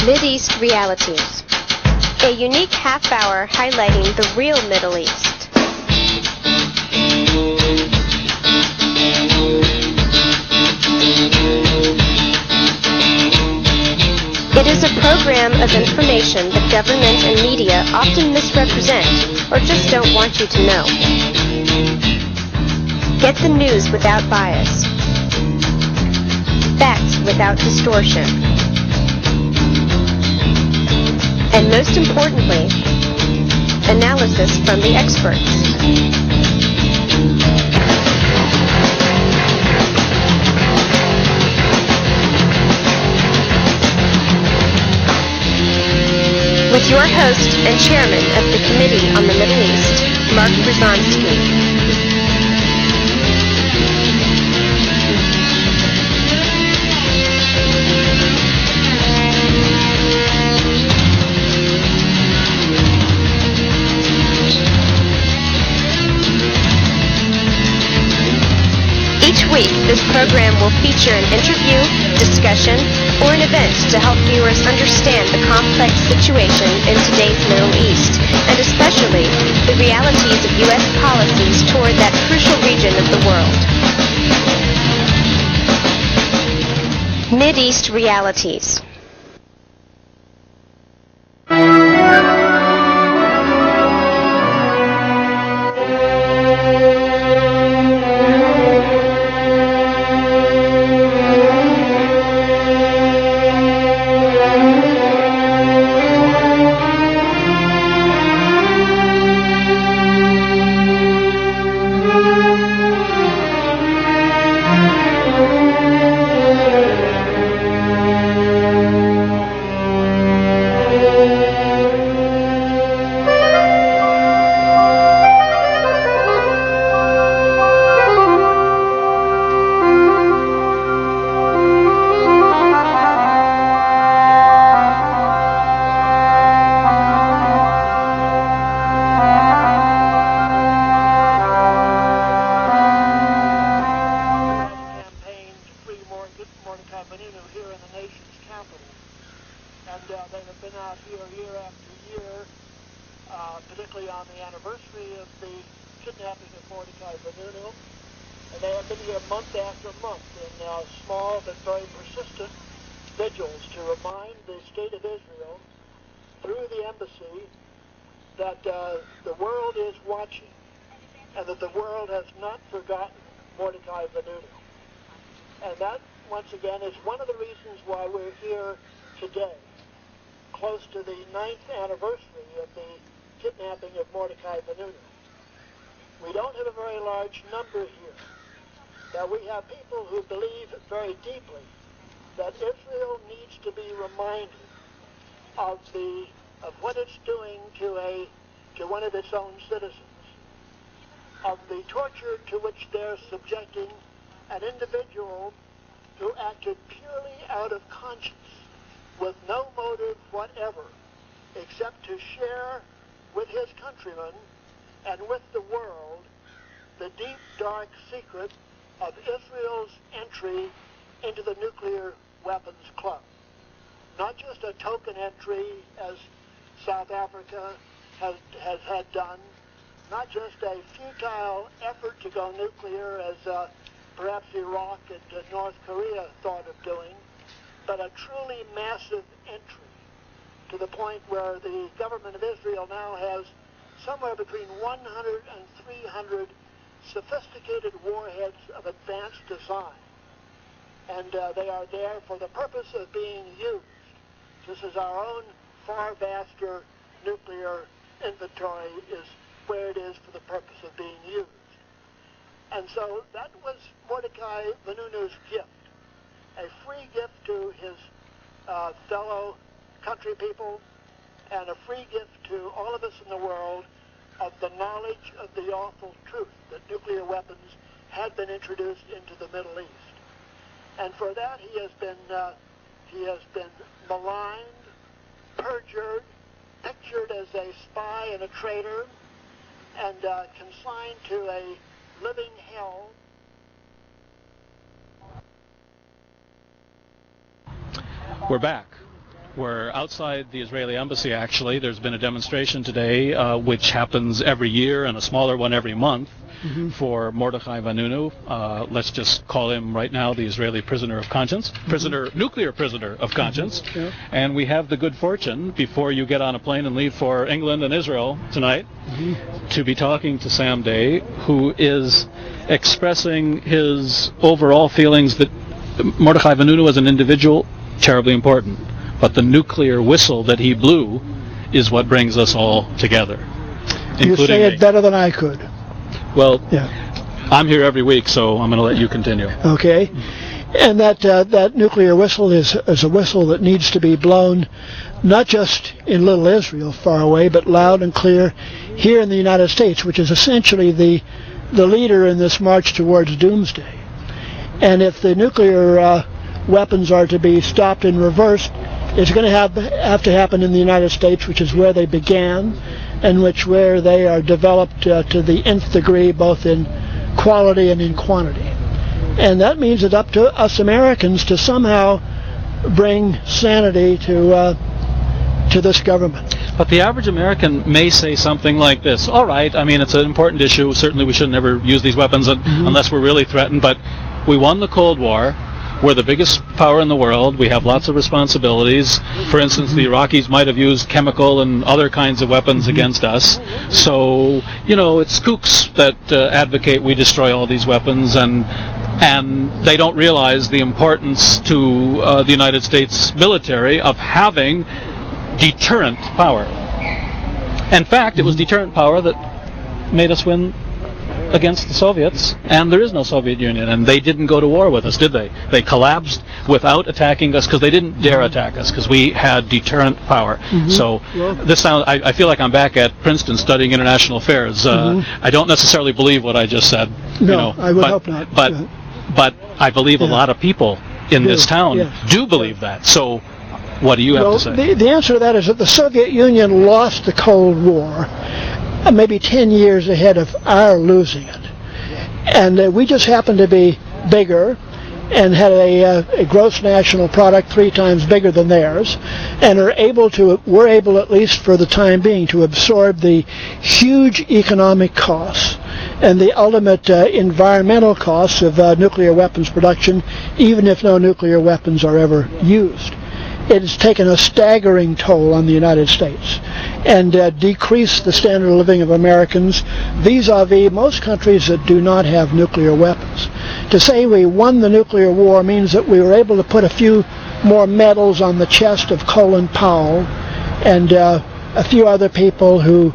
Mideast Realities, a unique half-hour highlighting the real Middle East. It is a program of information that government and media often misrepresent or just don't want you to know. Get the news without bias. Facts without distortion. And most importantly, analysis from the experts. With your host and chairman of the Committee on the Middle East, Mertv Svhs Sd. Each week, this program will feature an interview, discussion, or an event to help viewers understand the complex situation in today's Middle East, and especially the realities of U.S. policies toward that crucial region of the world. Mideast Realities. We're back. We're outside the Israeli embassy, actually. There's been a demonstration today, which happens every year, and a smaller one every month, for Mordechai Vanunu. Let's just call him right now the Israeli prisoner of conscience, nuclear prisoner of conscience. Yeah. And we have the good fortune, before you get on a plane and leave for England and Israel tonight, to be talking to Sam Day, who is expressing his overall feelings that Mordechai Vanunu as an individual, terribly important. But the nuclear whistle that he blew is what brings us all together. You say it better than I could. Well, yeah. I'm here every week, so I'm going to let you continue. Okay. And that nuclear whistle is a whistle that needs to be blown not just in little Israel far away, but loud and clear here in the United States, which is essentially the leader in this march towards doomsday. And if the nuclear weapons are to be stopped and reversed, it's going to have to happen in the United States, which is where they began, and where they are developed to the nth degree, both in quality and in quantity. And that means it's up to us Americans to somehow bring sanity to this government. But the average American may say something like this: all right, I mean, it's an important issue. Certainly we should never use these weapons unless we're really threatened, but we won the Cold War. We're the biggest power in the world. We have lots of responsibilities. For instance, the Iraqis might have used chemical and other kinds of weapons against us. So, it's kooks that advocate we destroy all these weapons, and they don't realize the importance to the United States military of having deterrent power. In fact, it was deterrent power that made us win against the Soviets, and there is no Soviet Union, and they didn't go to war with us, did they? They collapsed without attacking us because they didn't dare attack us because we had deterrent power. So this sounds, I feel like I'm back at Princeton studying international affairs. I don't necessarily believe what I just said. No, I would hope not. But I believe a lot of people in this town do believe that. So what do you have to say? The answer to that is that the Soviet Union lost the Cold War maybe 10 years ahead of our losing it. And we just happened to be bigger and had a gross national product 3 times bigger than theirs, and we're able, at least for the time being, to absorb the huge economic costs and the ultimate environmental costs of nuclear weapons production, even if no nuclear weapons are ever used. It has taken a staggering toll on the United States and decreased the standard of living of Americans vis-a-vis most countries that do not have nuclear weapons. To say we won the nuclear war means that we were able to put a few more medals on the chest of Colin Powell and a few other people who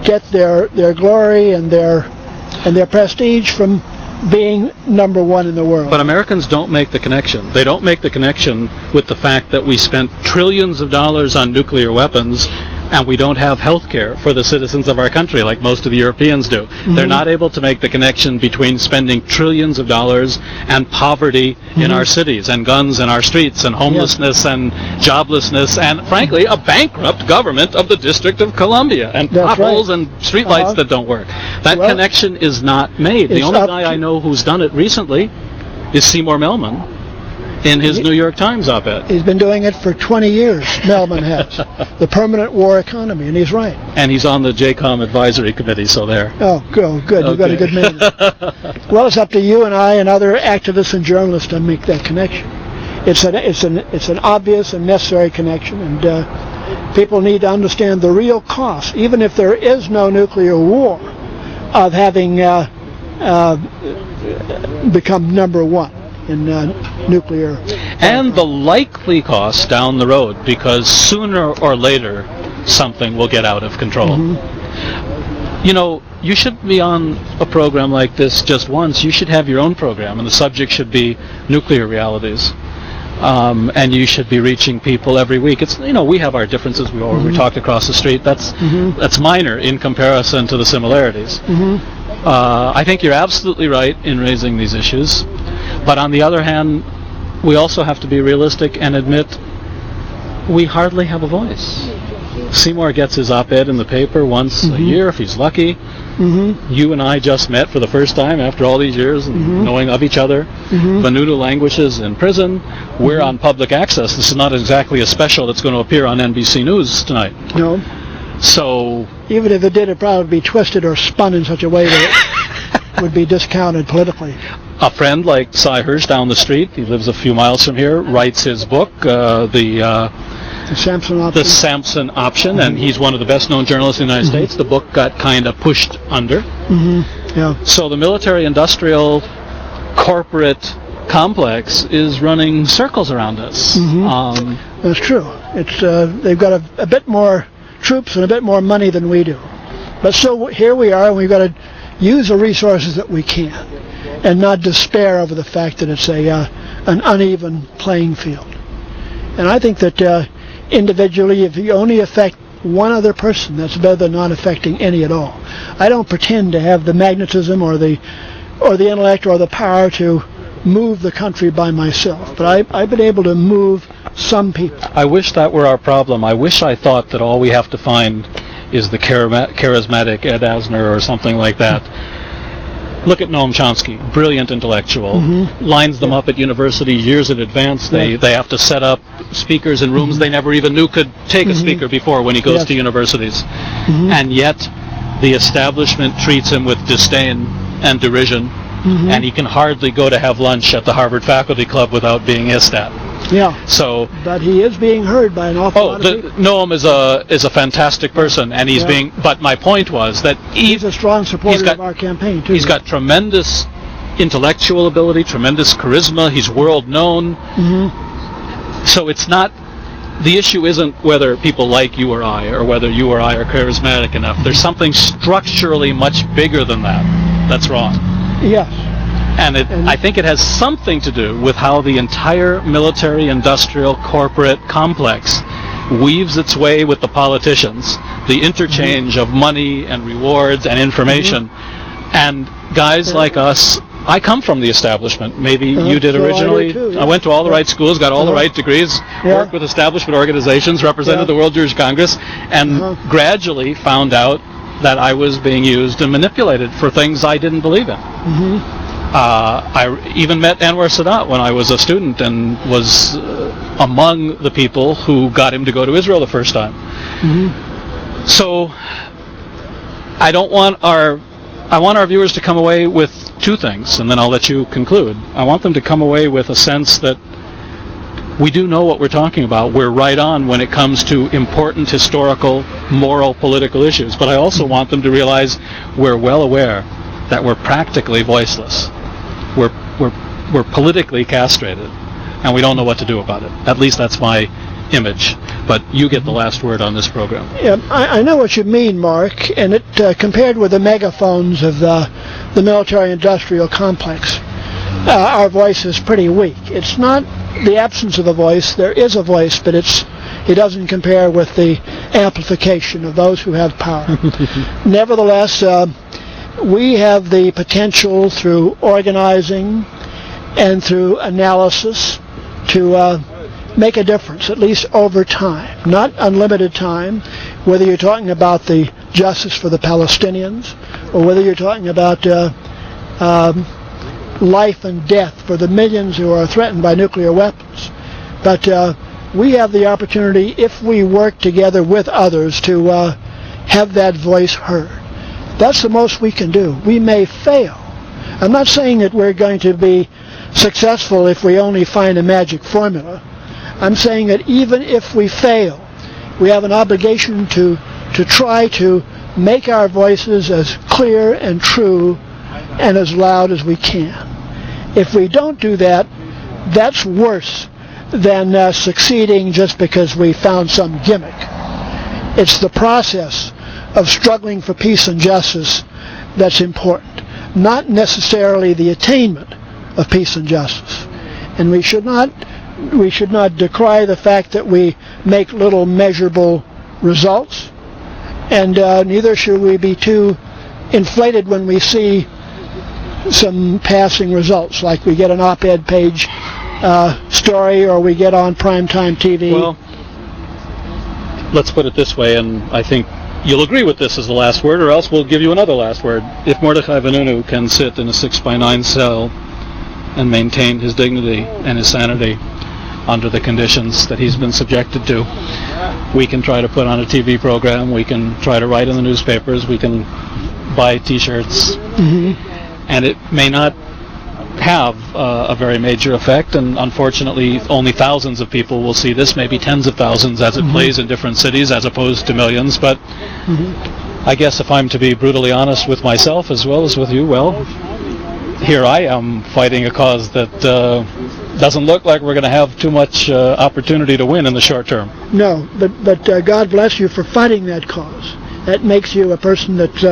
get their glory and their prestige from being number one in the world. But Americans don't make the connection. They don't make the connection with the fact that we spent trillions of dollars on nuclear weapons and we don't have health care for the citizens of our country like most of the Europeans do. They're not able to make the connection between spending trillions of dollars and poverty in our cities, and guns in our streets, and homelessness and joblessness, and frankly a bankrupt government of the District of Columbia, and potholes and streetlights that don't work. That connection is not made. The only guy I know who's done it recently is Seymour Melman in his New York Times op-ed. He's been doing it for 20 years, Melman has. The permanent war economy, and he's right. And he's on the JCOM advisory committee, so there. Oh, good. Okay. You've got a good man. Well, it's up to you and I and other activists and journalists to make that connection. It's an obvious and necessary connection, and people need to understand the real cost, even if there is no nuclear war, of having become number one in nuclear. And the likely cost down the road, because sooner or later something will get out of control. You shouldn't be on a program like this just once. You should have your own program, and the subject should be nuclear realities. And you should be reaching people every week. It's we have our differences. We talked across the street. That's minor in comparison to the similarities. I think you're absolutely right in raising these issues, but on the other hand, we also have to be realistic and admit we hardly have a voice. Seymour gets his op-ed in the paper once a year if he's lucky. You and I just met for the first time after all these years and knowing of each other. Vanuatu languages in prison. We're on public access. This is not exactly a special that's going to appear on NBC News tonight. No. So even if it did, it'd probably be twisted or spun in such a way that it would be discounted politically. a friend like Cy Hirsch down the street, he lives a few miles from here, writes his book, The Samson Option, and he's one of the best-known journalists in the United States. The book got kind of pushed under. Yeah. So the military-industrial corporate complex is running circles around us. That's true. It's they've got a bit more troops and a bit more money than we do. But still, here we are, and we've got to use the resources that we can and not despair over the fact that it's an uneven playing field. And I think that individually, if you only affect one other person, that's better than not affecting any at all. I don't pretend to have the magnetism or the intellect or the power to move the country by myself, but I've been able to move some people. I wish that were our problem. I wish I thought that all we have to find is the charismatic Ed Asner or something like that. Look at Noam Chomsky, brilliant intellectual, lines them up at university years in advance. They have to set up speakers in rooms they never even knew could take a speaker before when he goes to universities. And yet the establishment treats him with disdain and derision, and he can hardly go to have lunch at the Harvard Faculty Club without being hissed at. Yeah. So, but he is being heard by an awful lot of people. Noam is a fantastic person, and he's being. But my point was that he's a strong supporter of our campaign too. He's got tremendous intellectual ability, tremendous charisma. He's world known. So it's not. The issue isn't whether people like you or I, or whether you or I are charismatic enough. There's something structurally much bigger than that that's wrong. Yes. And I think it has something to do with how the entire military-industrial corporate complex weaves its way with the politicians, the interchange of money and rewards and information. And guys like us, I come from the establishment. Maybe you did originally. I went to all the right schools, got all the right degrees, worked with establishment organizations, represented the World Jewish Congress, and gradually found out that I was being used and manipulated for things I didn't believe in. I even met Anwar Sadat when I was a student and was among the people who got him to go to Israel the first time. So I want our viewers to come away with two things, and then I'll let you conclude. I want them to come away with a sense that we do know what we're talking about. We're right on when it comes to important historical, moral, political issues. But I also want them to realize we're well aware that we're practically voiceless. We're politically castrated, and we don't know what to do about it. At least that's my image. But you get the last word on this program. Yeah, I know what you mean, Mark, and it compared with the megaphones of the military-industrial complex, our voice is pretty weak. It's not the absence of a voice. There is a voice, but it doesn't compare with the amplification of those who have power. Nevertheless, we have the potential through organizing and through analysis to make a difference, at least over time. Not unlimited time, whether you're talking about the justice for the Palestinians or whether you're talking about life and death for the millions who are threatened by nuclear weapons. But we have the opportunity, if we work together with others, to have that voice heard. That's the most we can do. We may fail. I'm not saying that we're going to be successful if we only find a magic formula. I'm saying that even if we fail, we have an obligation to try to make our voices as clear and true and as loud as we can. If we don't do that, that's worse than succeeding just because we found some gimmick. It's the process of struggling for peace and justice that's important, not necessarily the attainment of peace and justice. And we should not decry the fact that we make little measurable results, and neither should we be too inflated when we see some passing results, like we get an op-ed page story or we get on primetime TV. Well, let's put it this way, and I think you'll agree with this as the last word, or else we'll give you another last word. If Mordechai Vanunu can sit in a 6x9 cell and maintain his dignity and his sanity under the conditions that he's been subjected to, we can try to put on a TV program, we can try to write in the newspapers, we can buy T-shirts, and it may not have a very major effect, and unfortunately only thousands of people will see this, maybe tens of thousands as it plays in different cities as opposed to millions. But I guess if I'm to be brutally honest with myself as well as with you, well, here I am fighting a cause that doesn't look like we're going to have too much opportunity to win in the short term. No, but God bless you for fighting that cause. That makes you a person that's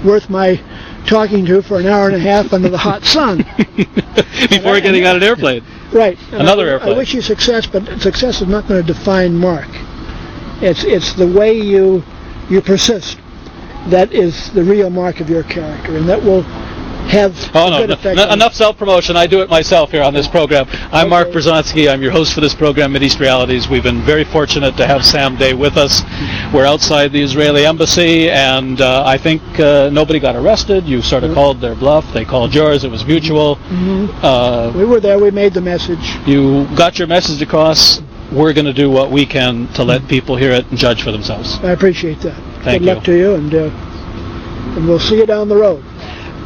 worth my talking to for an hour and a half under the hot sun. Before getting on an airplane. Right. And Another airplane. I wish you success, but success is not going to define Mark. It's the way you persist that is the real mark of your character, and that will have a good effect. Enough self-promotion. I do it myself here on this program. I'm Mark Berzonsky. I'm your host for this program, Mideast Realities. We've been very fortunate to have Sam Day with us. We're outside the Israeli embassy, and I think nobody got arrested. You sort of called their bluff. They called yours. It was mutual. We were there. We made the message. You got your message across. We're going to do what we can to let people hear it and judge for themselves. I appreciate that. Thank you. Good luck to you, and we'll see you down the road.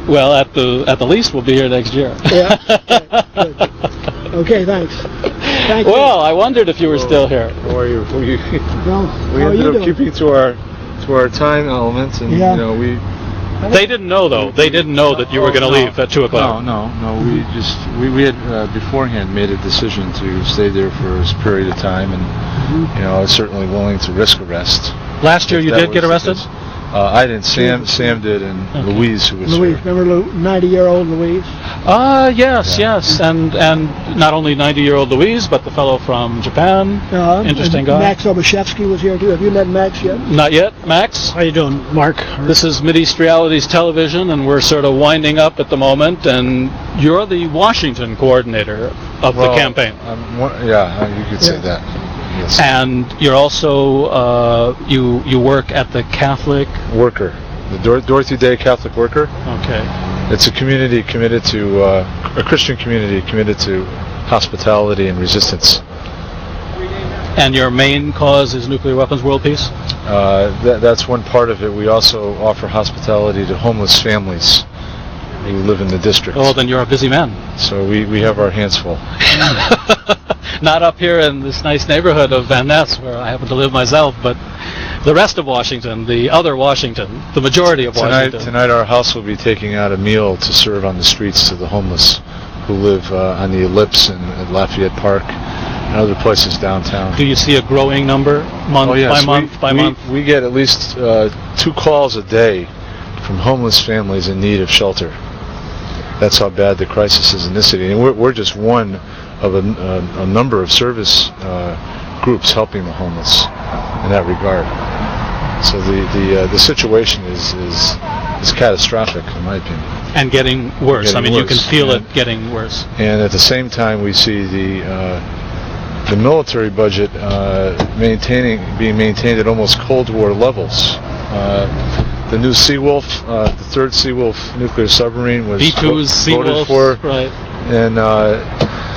Well, at the least, we'll be here next year. Yeah. Right, good. Okay, thanks. Thank you. Well, I wondered if you were still here. How are you? We how ended up doing? keeping to our time elements, and we. They didn't know though. They didn't know that you were going to leave at 2 o'clock. No. We had beforehand made a decision to stay there for a period of time, and I was certainly willing to risk arrest. Last year, you did get arrested. I didn't. Sam did, and Louise, who was Louise, remember 90-year-old Louise? Yes, and not only 90-year-old Louise, but the fellow from Japan. Interesting guy. Max Obashevsky was here too. Have you met Max yet? Not yet, Max. How you doing, Mark? This is Mideast Realities Television, and we're sort of winding up at the moment. And you're the Washington coordinator of the campaign. You could say that. Yes. And you're also you work at the Catholic Worker, the Dorothy Day Catholic Worker. Okay. It's a community committed to a Christian community committed to hospitality and resistance. And your main cause is nuclear weapons world peace? That's one part of it. We also offer hospitality to homeless families who live in the district. Oh, then you're a busy man. So we have our hands full. Not up here in this nice neighborhood of Van Ness, where I happen to live myself, but the rest of Washington, the other Washington, the majority of Washington. Tonight our house will be taking out a meal to serve on the streets to the homeless who live on the Ellipse and at Lafayette Park and other places downtown. Do you see a growing number month by month? We get at least 2 calls a day from homeless families in need of shelter. That's how bad the crisis is in this city. And we're just one of a number of service groups helping the homeless in that regard. So the situation is catastrophic, in my opinion. And getting worse. You can feel it getting worse. And at the same time, we see the military budget being maintained at almost Cold War levels. The new Seawolf, the third Seawolf nuclear submarine was V2's voted for. Right. And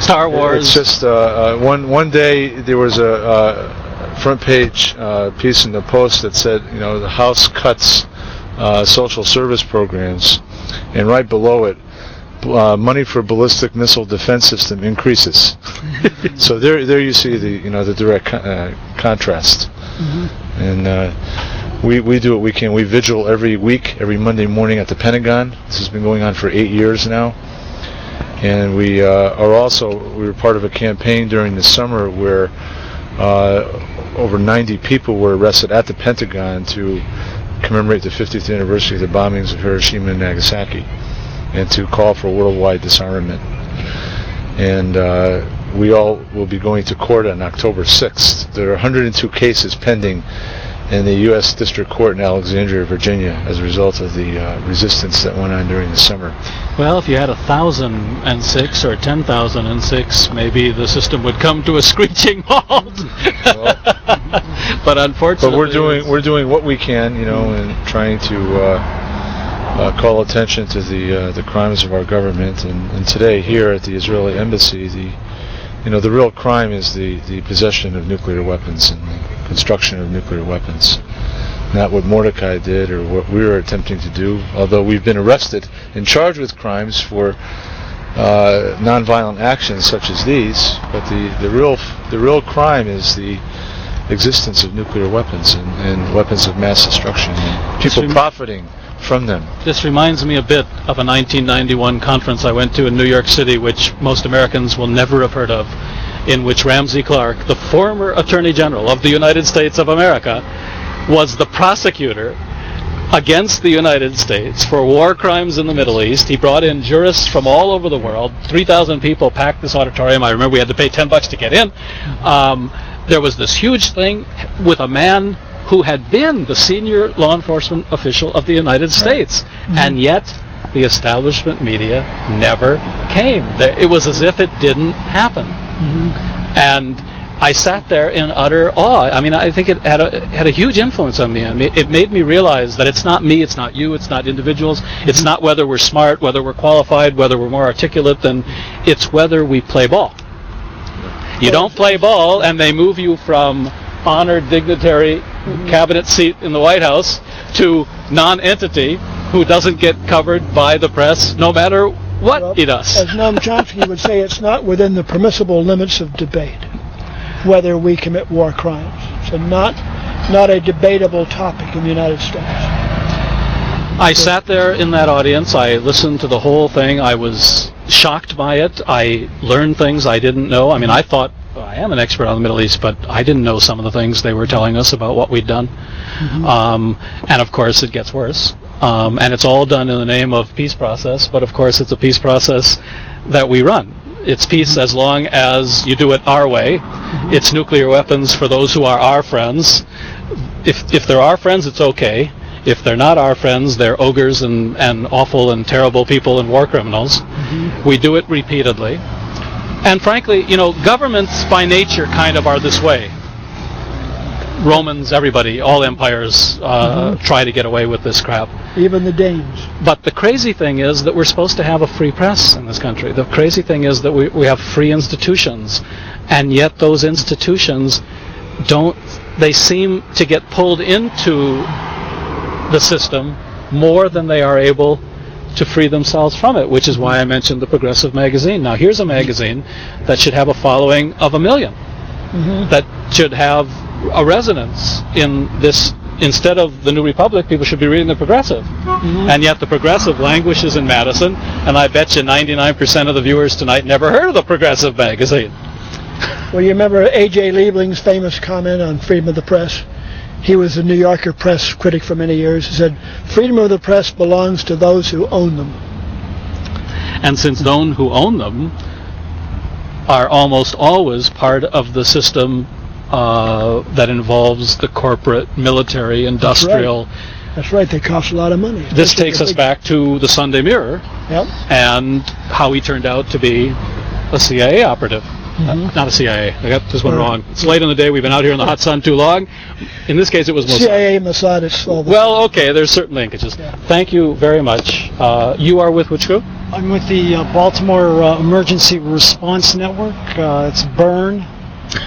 Star Wars. It's just one day there was a front page piece in the Post that said, the House cuts social service programs, and right below it, money for ballistic missile defense system increases. So there you see the direct contrast. And we do what we can. We vigil every week, every Monday morning at the Pentagon. This has been going on for 8 years now. And we were part of a campaign during the summer where over 90 people were arrested at the Pentagon to commemorate the 50th anniversary of the bombings of Hiroshima and Nagasaki and to call for worldwide disarmament. And we all will be going to court on October 6th. There are 102 cases pending in the U.S. District Court in Alexandria, Virginia, as a result of the resistance that went on during the summer. Well, if you had 1,006 or 10,006, maybe the system would come to a screeching halt. Well, but unfortunately, but we're doing what we can, and trying to call attention to the crimes of our government. And today, here at the Israeli embassy, the real crime is the possession of nuclear weapons and the construction of nuclear weapons. Not what Mordecai did or what we were attempting to do, although we've been arrested and charged with crimes for nonviolent actions such as these. But the real crime is the existence of nuclear weapons and weapons of mass destruction and people profiting from them. This reminds me a bit of a 1991 conference I went to in New York City, which most Americans will never have heard of, in which Ramsey Clark, the former Attorney General of the United States of America, was the prosecutor against the United States for war crimes in the Middle East. He brought in jurists from all over the world. 3,000 people packed this auditorium. I remember we had to pay $10 to get in. There was this huge thing with a man who had been the senior law enforcement official of the United States. And yet the establishment media never came. It was as if it didn't happen. And I sat there in utter awe. I mean, I think it had a huge influence on me. It made me realize that it's not me, it's not you, it's not individuals, it's not whether we're smart, whether we're qualified, whether we're more articulate than, it's whether we play ball. You don't play ball, and they move you from honored dignitary cabinet seat in the White House to non-entity who doesn't get covered by the press no matter what he does. As Noam Chomsky would say, it's not within the permissible limits of debate whether we commit war crimes. So not a debatable topic in the United States. I sat there in that audience. I listened to the whole thing. I was shocked by it. I learned things I didn't know. I mean, I thought, I am an expert on the Middle East, but I didn't know some of the things they were telling us about what we'd done. And of course, it gets worse. And it's all done in the name of peace process, but of course, it's a peace process that we run. It's peace as long as you do it our way. It's nuclear weapons for those who are our friends. If they're our friends, it's okay. If they're not our friends, they're ogres and awful and terrible people and war criminals. We do it repeatedly. And frankly, governments by nature kind of are this way. Romans, everybody, all empires try to get away with this crap. Even the Danes. But the crazy thing is that we're supposed to have a free press in this country. The crazy thing is that we have free institutions. And yet those institutions they seem to get pulled into the system more than they are able to free themselves from it, which is why I mentioned the Progressive magazine. Now, here's a magazine that should have a following of 1 million, that should have a resonance in this. Instead of the New Republic, people should be reading the Progressive. And yet the Progressive languishes in Madison, and I bet you 99% of the viewers tonight never heard of the Progressive magazine. Well, you remember A.J. Liebling's famous comment on freedom of the press? He was a New Yorker press critic for many years. He said, freedom of the press belongs to those who own them. And since those who own them are almost always part of the system that involves the corporate, military, industrial. That's right. They cost a lot of money. This takes us back to the Sunday Mirror and how he turned out to be a CIA operative. Not a CIA. I got this one wrong. It's late in the day. We've been out here in the hot sun too long. In this case, it was Mossad. CIA, Mossad. It's all well, okay. There's certain linkages. Yeah. Thank you very much. You are with which group? I'm with the Baltimore Emergency Response Network. It's BURN.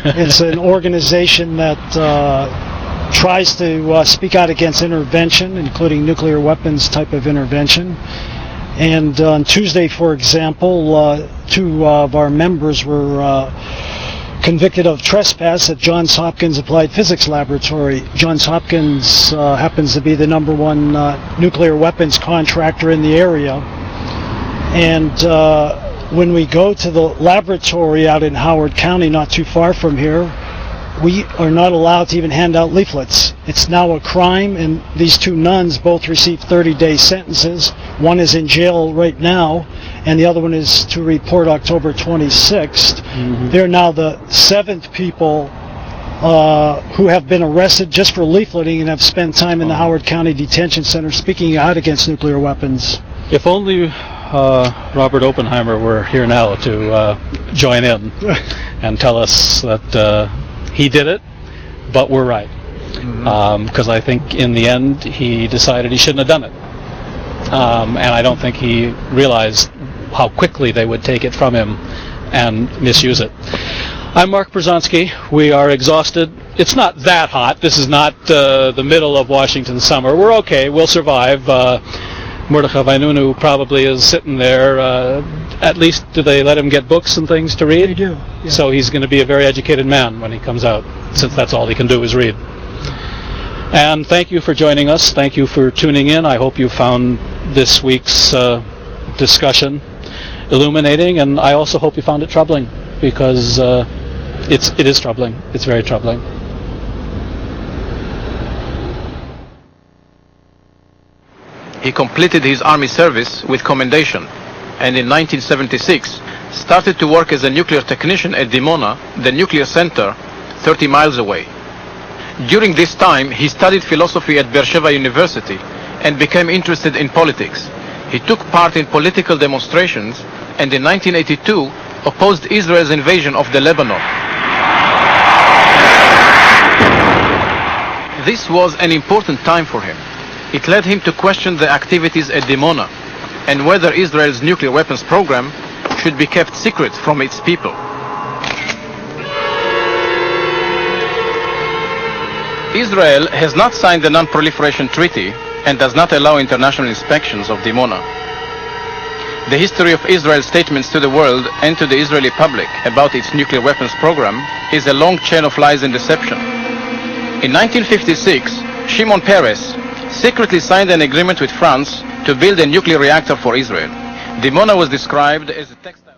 It's an organization that tries to speak out against intervention, including nuclear weapons type of intervention. And on Tuesday, for example, 2 of our members were convicted of trespass at Johns Hopkins Applied Physics Laboratory. Johns Hopkins happens to be the #1 nuclear weapons contractor in the area. And when we go to the laboratory out in Howard County, not too far from here, we are not allowed to even hand out leaflets. It's now a crime, and these 2 nuns both received 30-day sentences. One is in jail right now, and the other one is to report October 26th. They're now the 7th people who have been arrested just for leafleting and have spent time in the Howard County Detention Center speaking out against nuclear weapons. If only Robert Oppenheimer were here now to join in and tell us that he did it, but we're right. Because I think in the end he decided he shouldn't have done it. And I don't think he realized how quickly they would take it from him and misuse it. I'm Mark Brzezinski. We are exhausted. It's not that hot. This is not the middle of Washington summer. We're okay. We'll survive. Mordechai Vainunu probably is sitting there. At least do they let him get books and things to read? They do. Yeah. So he's going to be a very educated man when he comes out, since that's all he can do is read. And thank you for joining us. Thank you for tuning in. I hope you found this week's discussion illuminating, and I also hope you found it troubling, because it is troubling. It's very troubling. He completed his army service with commendation, and in 1976 started to work as a nuclear technician at Dimona, the nuclear center 30 miles away. During this time, he studied philosophy at Mertv University and became interested in politics. He took part in political demonstrations and in 1982 opposed Israel's invasion of the Lebanon. This was an important time for him. It led him to question the activities at Dimona and whether Israel's nuclear weapons program should be kept secret from its people. Israel has not signed the Non-Proliferation Treaty and does not allow international inspections of Dimona. The history of Israel's statements to the world and to the Israeli public about its nuclear weapons program is a long chain of lies and deception. In 1956, Shimon Peres secretly signed an agreement with France to build a nuclear reactor for Israel. Dimona was described as a textile